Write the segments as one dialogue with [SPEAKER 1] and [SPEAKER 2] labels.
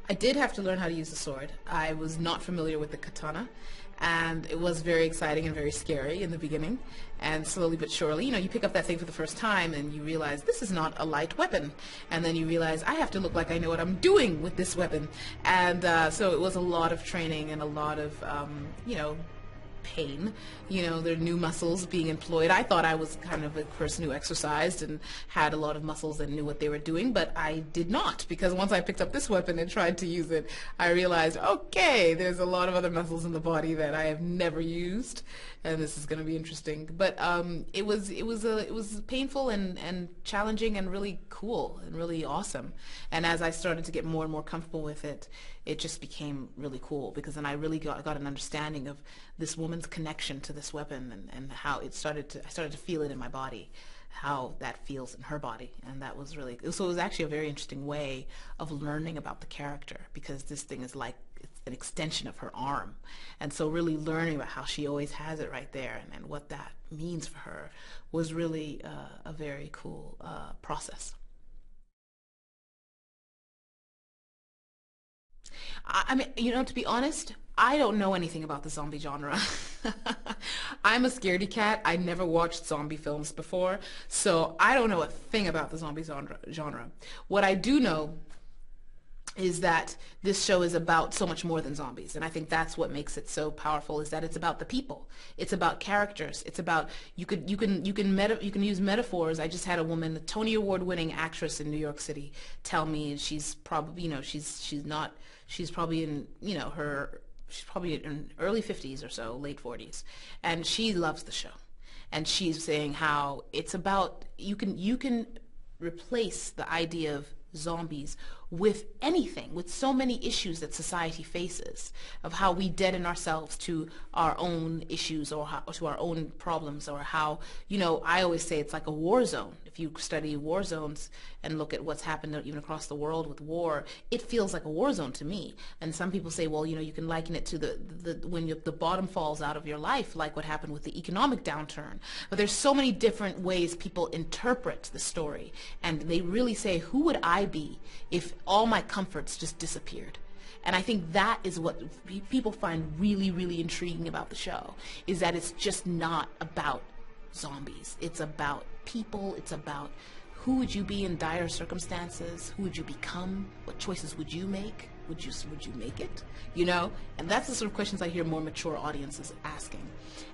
[SPEAKER 1] I did have to learn how to use the sword. I was not familiar with the katana, and it was very exciting and very scary in the beginning. And slowly but surely, you pick up that thing for the first time and you realize this is not a light weapon. And then you realize I have to look like I know what I'm doing with this weapon. And so it was a lot of training and a lot of, pain. There are new muscles being employed. I thought I was kind of a person who exercised and had a lot of muscles and knew what they were doing, but I did not, because once I picked up this weapon and tried to use it, I realized, okay, there's a lot of other muscles in the body that I have never used, and this is going to be interesting. But it was painful and challenging and really cool and really awesome. And as I started to get more and more comfortable with it, it just became really cool, because then I really got an understanding of this woman's connection to this weapon and how I started to feel it in my body, how that feels in her body. And that was really, so it was actually a very interesting way of learning about the character, because this thing is like it's an extension of her arm. And so really learning about how she always has it right there and what that means for her was really a very cool process. I mean, to be honest, I don't know anything about the zombie genre. I'm a scaredy cat. I never watched zombie films before, so I don't know a thing about the zombie genre. What I do know is that this show is about so much more than zombies, and I think that's what makes it so powerful, is that it's about the people. It's about characters. It's about you can use metaphors. I just had a woman, a Tony Award-winning actress in New York City, tell me she's probably she's probably in she's probably in early 50s or so, late 40s, and she loves the show, and she's saying how it's about you can replace the idea of zombies with anything, with so many issues that society faces, of how we deaden ourselves to our own issues or to our own problems, or how, I always say it's like a war zone. If you study war zones and look at what's happened even across the world with war, it feels like a war zone to me. And some people say, well, you can liken it to when the bottom falls out of your life, like what happened with the economic downturn. But there's so many different ways people interpret the story, and they really say, who would I be if all my comforts just disappeared? And I think that is what people find really, really intriguing about the show, is that it's just not about zombies. It's about people. It's about who would you be in dire circumstances? Who would you become? What choices would you make? Would you make it? And that's the sort of questions I hear more mature audiences asking.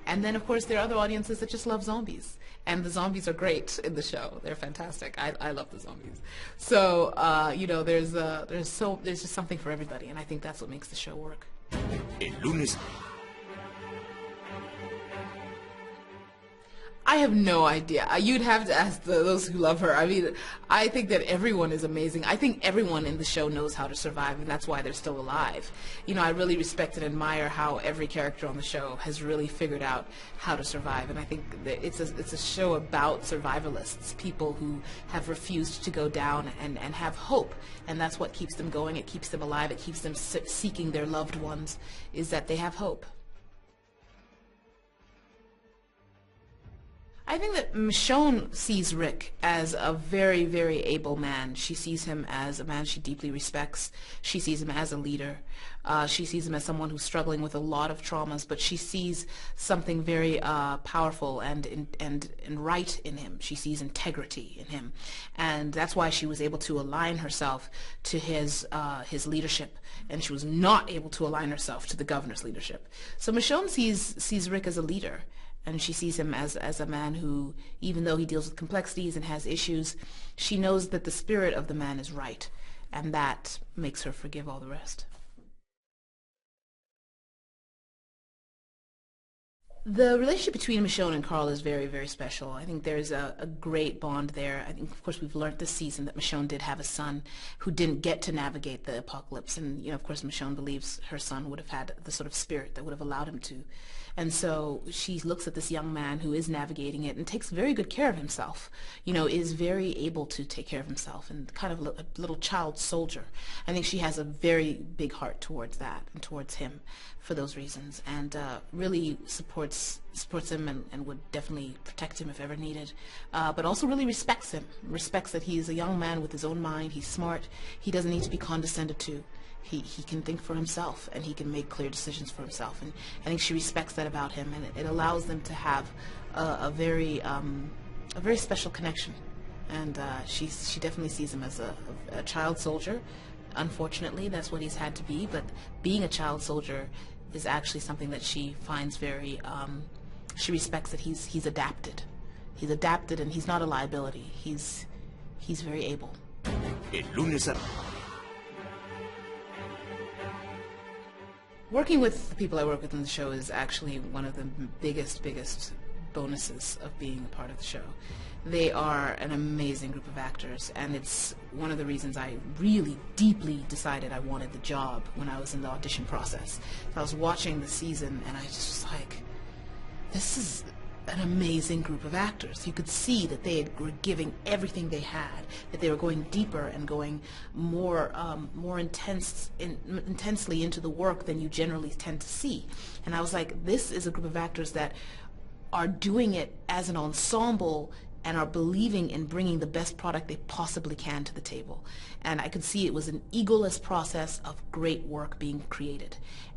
[SPEAKER 1] And then, of course, there are other audiences that just love zombies. And the zombies are great in the show. They're fantastic. I love the zombies. So, there's just something for everybody. And I think that's what makes the show work.
[SPEAKER 2] El lunes.
[SPEAKER 1] I have no idea. You'd have to ask those who love her. I mean, I think that everyone is amazing. I think everyone in the show knows how to survive, and that's why they're still alive. I really respect and admire how every character on the show has really figured out how to survive, and I think that it's a show about survivalists, people who have refused to go down and have hope, and that's what keeps them going. It keeps them alive. It keeps them seeking their loved ones, is that they have hope. I think that Michonne sees Rick as a very, very able man. She sees him as a man she deeply respects. She sees him as a leader. She sees him as someone who's struggling with a lot of traumas, but she sees something very powerful and right in him. She sees integrity in him, and that's why she was able to align herself to his leadership, and she was not able to align herself to the governor's leadership. So Michonne sees Rick as a leader. And she sees him as a man who, even though he deals with complexities and has issues, she knows that the spirit of the man is right, and that makes her forgive all the rest. The relationship between Michonne and Carl is very, very special. I think there's a great bond there. I think, of course, we've learned this season that Michonne did have a son who didn't get to navigate the apocalypse. And, of course, Michonne believes her son would have had the sort of spirit that would have allowed him to. And so she looks at this young man who is navigating it and takes very good care of himself, is very able to take care of himself, and kind of a little child soldier. I think she has a very big heart towards that and towards him for those reasons, and really supports him and would definitely protect him if ever needed, but also really respects him, respects that he's a young man with his own mind. He's smart. He doesn't need to be condescended to. he can think for himself, and he can make clear decisions for himself. And I think she respects that about him, and it allows them to have a very special connection. And she definitely sees him as a child soldier. Unfortunately, that's what he's had to be. But being a child soldier is actually something that she finds very. She respects that he's adapted. He's adapted, and he's not a liability. He's very able.
[SPEAKER 2] El lunes a...
[SPEAKER 1] Working with the people I work with in the show is actually one of the biggest bonuses of being a part of the show. They are an amazing group of actors, and it's one of the reasons I really deeply decided I wanted the job when I was in the audition process. I was watching the season, and I just was like, this is an amazing group of actors. You could see that they were giving everything they had, that they were going deeper and going more intensely into the work than you generally tend to see. And I was like, this is a group of actors that are doing it as an ensemble and are believing in bringing the best product they possibly can to the table. And I could see it was an egoless process of great work being created.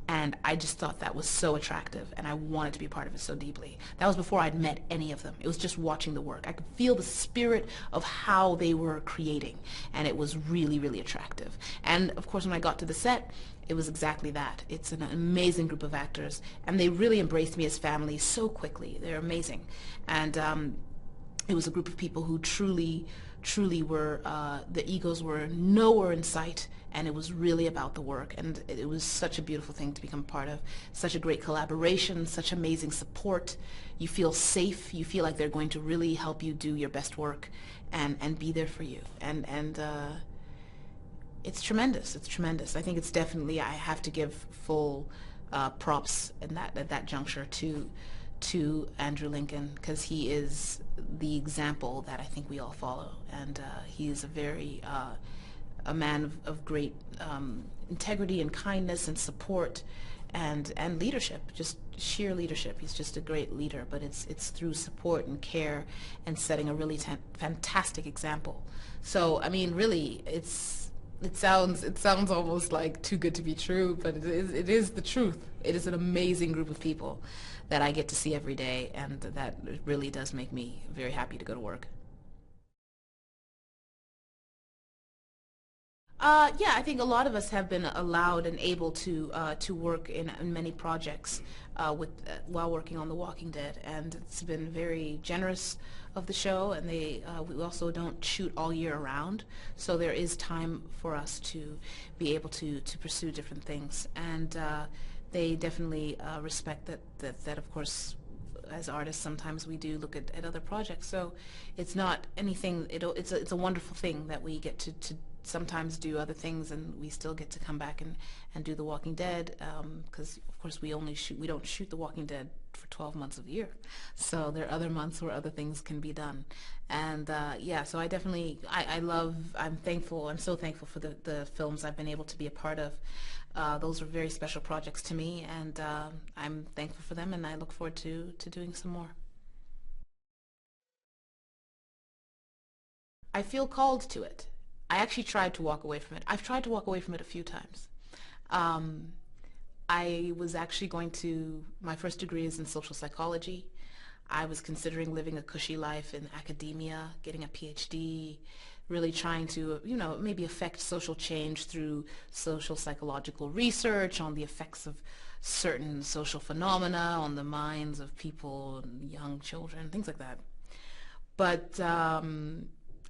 [SPEAKER 1] And I just thought that was so attractive, and I wanted to be part of it so deeply. That was before I'd met any of them. It was just watching the work. I could feel the spirit of how they were creating, and it was really, really attractive. And of course, when I got to the set, it was exactly that. It's an amazing group of actors, and they really embraced me as family so quickly. They're amazing. And it was a group of people who truly were, the egos were nowhere in sight, and it was really about the work. And it was such a beautiful thing to become part of. Such a great collaboration, such amazing support. You feel safe. You feel like they're going to really help you do your best work and be there for you. And it's tremendous. It's tremendous. I think it's definitely, I have to give full props at that juncture to Andrew Lincoln, because he is the example that I think we all follow, and he is a man of great integrity and kindness and support and leadership, just sheer leadership. He's just a great leader, but it's through support and care and setting a really fantastic example. So I mean, really, it sounds almost like too good to be true, but it is the truth. It is an amazing group of people that I get to see every day, and that really does make me very happy to go to work. Yeah, I think a lot of us have been allowed and able to work in many projects while working on The Walking Dead, and it's been very generous of the show. And we also don't shoot all year round, so there is time for us to be able to pursue different things. And they definitely respect that of course, as artists, sometimes we do look at other projects. So it's not anything. It's a wonderful thing that we get to sometimes do other things, and we still get to come back and do The Walking Dead, because of course we don't shoot The Walking Dead for 12 months of the year. So there are other months where other things can be done. And yeah, so I definitely, I'm thankful. I'm so thankful for the films I've been able to be a part of. Those are very special projects to me, and I'm thankful for them, and I look forward to doing some more. I feel called to it. I actually tried to walk away from it. I've tried to walk away from it a few times. I was actually my first degree is in social psychology. I was considering living a cushy life in academia, getting a PhD, really trying to, maybe affect social change through social psychological research on the effects of certain social phenomena on the minds of people, young children, things like that. But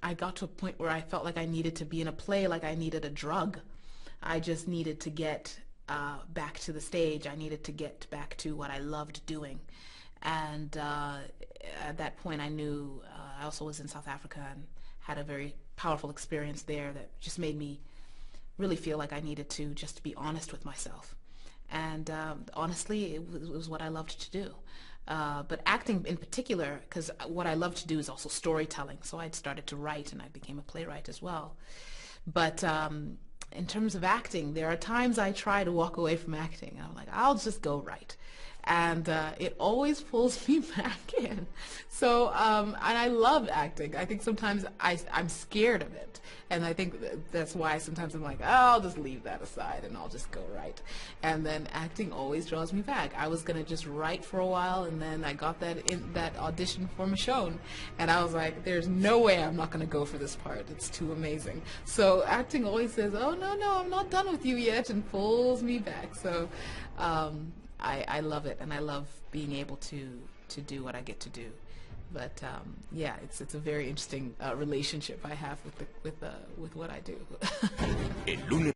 [SPEAKER 1] I got to a point where I felt like I needed to be in a play, like I needed a drug. I just needed to get back to the stage. I needed to get back to what I loved doing. And at that point I knew, I also was in South Africa and had a very powerful experience there that just made me really feel like I needed to just be honest with myself. And honestly, it was what I loved to do. But acting in particular, because what I love to do is also storytelling. So I'd started to write, and I became a playwright as well. But in terms of acting, there are times I try to walk away from acting. I'm like, I'll just go write. and it always pulls me back in. So, and I love acting. I think sometimes I'm scared of it, and I think that's why sometimes I'm like, oh, I'll just leave that aside and I'll just go write. And then acting always draws me back. I was gonna just write for a while, and then I got that audition for Michonne, and I was like, there's no way I'm not gonna go for this part. It's too amazing. So acting always says, oh no, I'm not done with you yet, and pulls me back. So I love it, and I love being able to do what I get to do. But yeah, it's a very interesting relationship I have with what I do.
[SPEAKER 2] El lunes